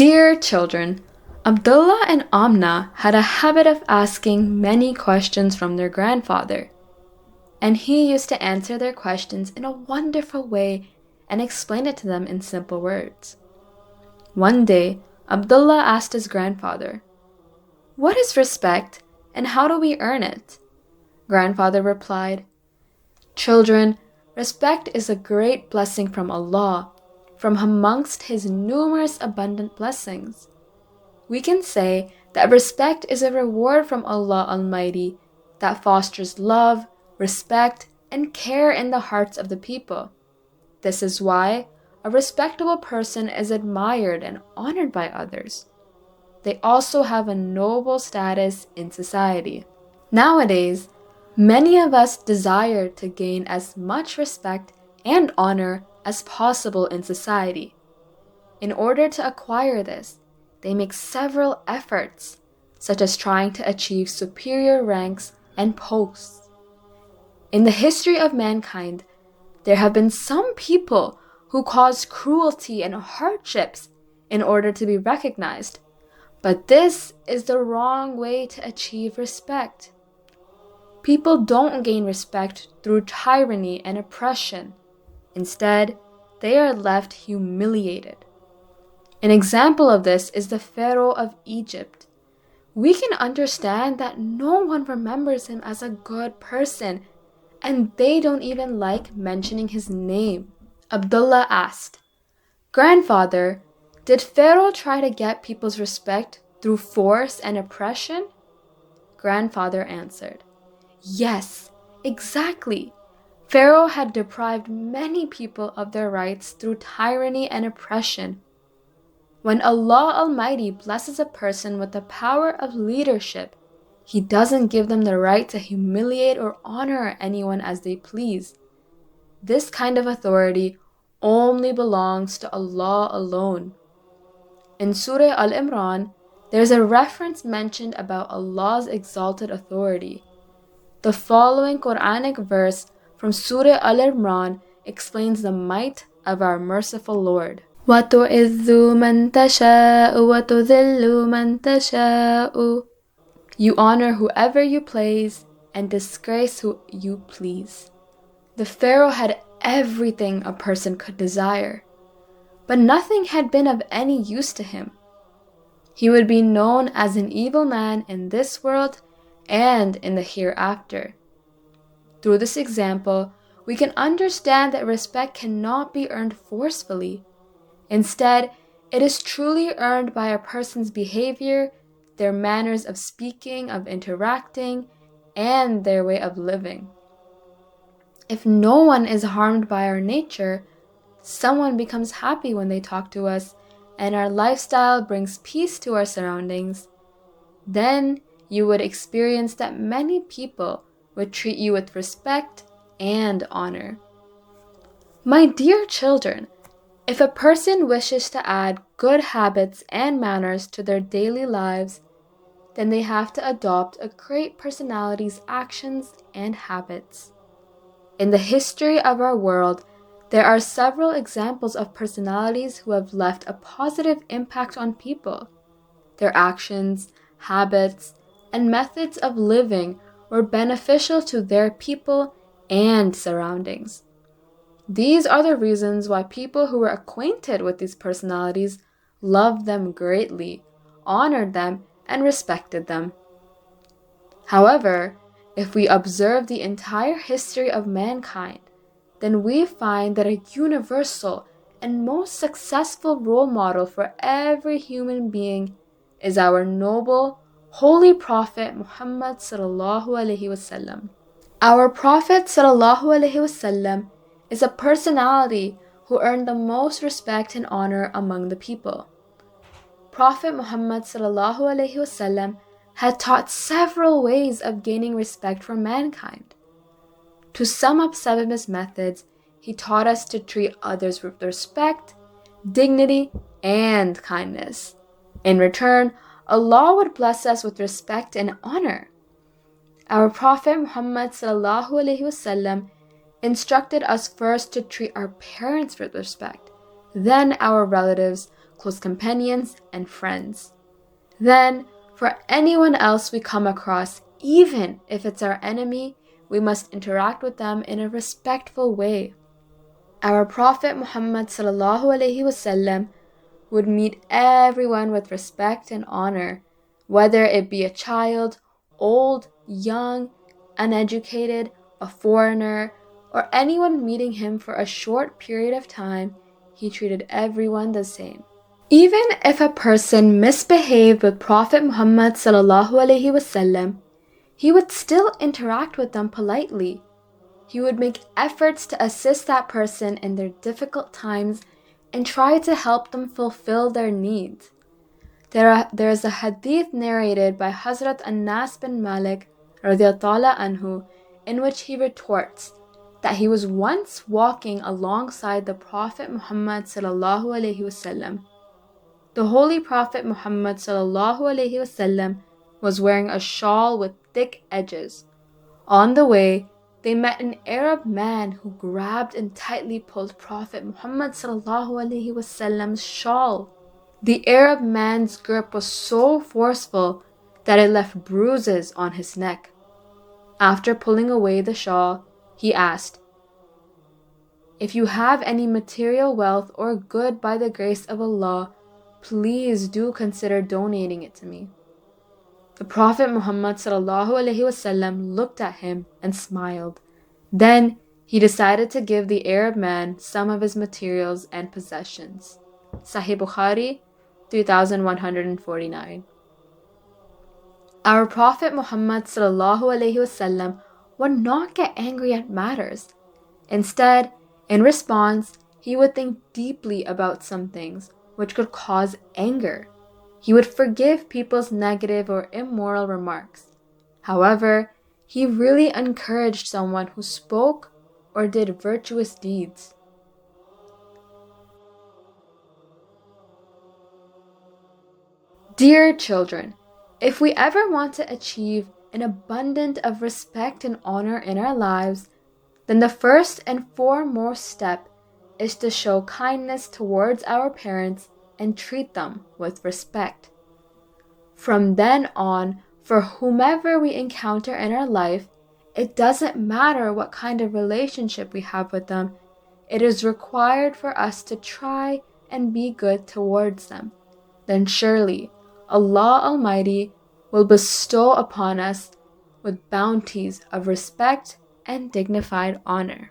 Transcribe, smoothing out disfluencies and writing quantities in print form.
Dear children, Abdullah and Amna had a habit of asking many questions from their grandfather, and he used to answer their questions in a wonderful way and explain it to them in simple words. One day, Abdullah asked his grandfather, "What is respect and how do we earn it?" Grandfather replied, "Children, respect is a great blessing from Allah, from amongst His numerous abundant blessings. We can say that respect is a reward from Allah Almighty that fosters love, respect, and care in the hearts of the people. This is why a respectable person is admired and honored by others. They also have a noble status in society." Nowadays, many of us desire to gain as much respect and honor as possible in society. In order to acquire this, they make several efforts, such as trying to achieve superior ranks and posts. In the history of mankind, there have been some people who caused cruelty and hardships in order to be recognized, but this is the wrong way to achieve respect. People don't gain respect through tyranny and oppression. Instead, they are left humiliated. An example of this is the Pharaoh of Egypt. We can understand that no one remembers him as a good person, and they don't even like mentioning his name. Abdullah asked, "Grandfather, did Pharaoh try to get people's respect through force and oppression?" Grandfather answered, "Yes, exactly. Pharaoh had deprived many people of their rights through tyranny and oppression. When Allah Almighty blesses a person with the power of leadership, He doesn't give them the right to humiliate or honor anyone as they please. This kind of authority only belongs to Allah alone." In Surah Al-Imran, there's a reference mentioned about Allah's exalted authority. The following Quranic verse from Surah Al-Imran explains the might of our merciful Lord. وَتُعِزُّ مَن تَشَاءُ وَتُذِلُّ مَن تَشَاءُ. You honor whoever you please and disgrace who you please. The Pharaoh had everything a person could desire, but nothing had been of any use to him. He would be known as an evil man in this world and in the hereafter. Through this example, we can understand that respect cannot be earned forcefully. Instead, it is truly earned by a person's behavior, their manners of speaking, of interacting, and their way of living. If no one is harmed by our nature, someone becomes happy when they talk to us, and our lifestyle brings peace to our surroundings, then you would experience that many people would treat you with respect and honor. My dear children, if a person wishes to add good habits and manners to their daily lives, then they have to adopt a great personality's actions and habits. In the history of our world, there are several examples of personalities who have left a positive impact on people. Their actions, habits, and methods of living were beneficial to their people and surroundings. These are the reasons why people who were acquainted with these personalities loved them greatly, honored them, and respected them. However, if we observe the entire history of mankind, then we find that a universal and most successful role model for every human being is our noble, holy Prophet Muhammad sallallahu alaihi wasallam. Our Prophet sallallahu alaihi wasallam is a personality who earned the most respect and honor among the people. Prophet Muhammad sallallahu alaihi wasallam had taught several ways of gaining respect from mankind. To sum up some of his methods, he taught us to treat others with respect, dignity, and kindness. In return, Allah would bless us with respect and honor. Our Prophet Muhammad sallallahu alaihi wasallam instructed us first to treat our parents with respect, then our relatives, close companions, and friends. Then, for anyone else we come across, even if it's our enemy, we must interact with them in a respectful way. Our Prophet Muhammad ﷺ would meet everyone with respect and honor, whether it be a child, old, young, uneducated, a foreigner, or anyone meeting him for a short period of time. He treated everyone the same. Even if a person misbehaved with Prophet Muhammad ﷺ, he would still interact with them politely. He would make efforts to assist that person in their difficult times and try to help them fulfill their needs. There is a hadith narrated by Hazrat Anas bin Malik radiallahu anhu in which he retorts that he was once walking alongside the Prophet Muhammad ﷺ. The Holy Prophet Muhammad ﷺ was wearing a shawl with thick edges. On the way, they met an Arab man who grabbed and tightly pulled Prophet Muhammad ﷺ's shawl. The Arab man's grip was so forceful that it left bruises on his neck. After pulling away the shawl, he asked, "If you have any material wealth or good by the grace of Allah, please do consider donating it to me." The Prophet Muhammad ﷺ looked at him and smiled. Then he decided to give the Arab man some of his materials and possessions. Sahih Bukhari 3149. Our Prophet Muhammad ﷺ would not get angry at matters. Instead, in response, he would think deeply about some things which could cause anger. He would forgive people's negative or immoral remarks. However, he really encouraged someone who spoke or did virtuous deeds. Dear children, if we ever want to achieve an abundance of respect and honor in our lives, then the first and foremost step is to show kindness towards our parents and treat them with respect. From then on, for whomever we encounter in our life, it doesn't matter what kind of relationship we have with them, it is required for us to try and be good towards them. Then surely Allah Almighty will bestow upon us with bounties of respect and dignified honor.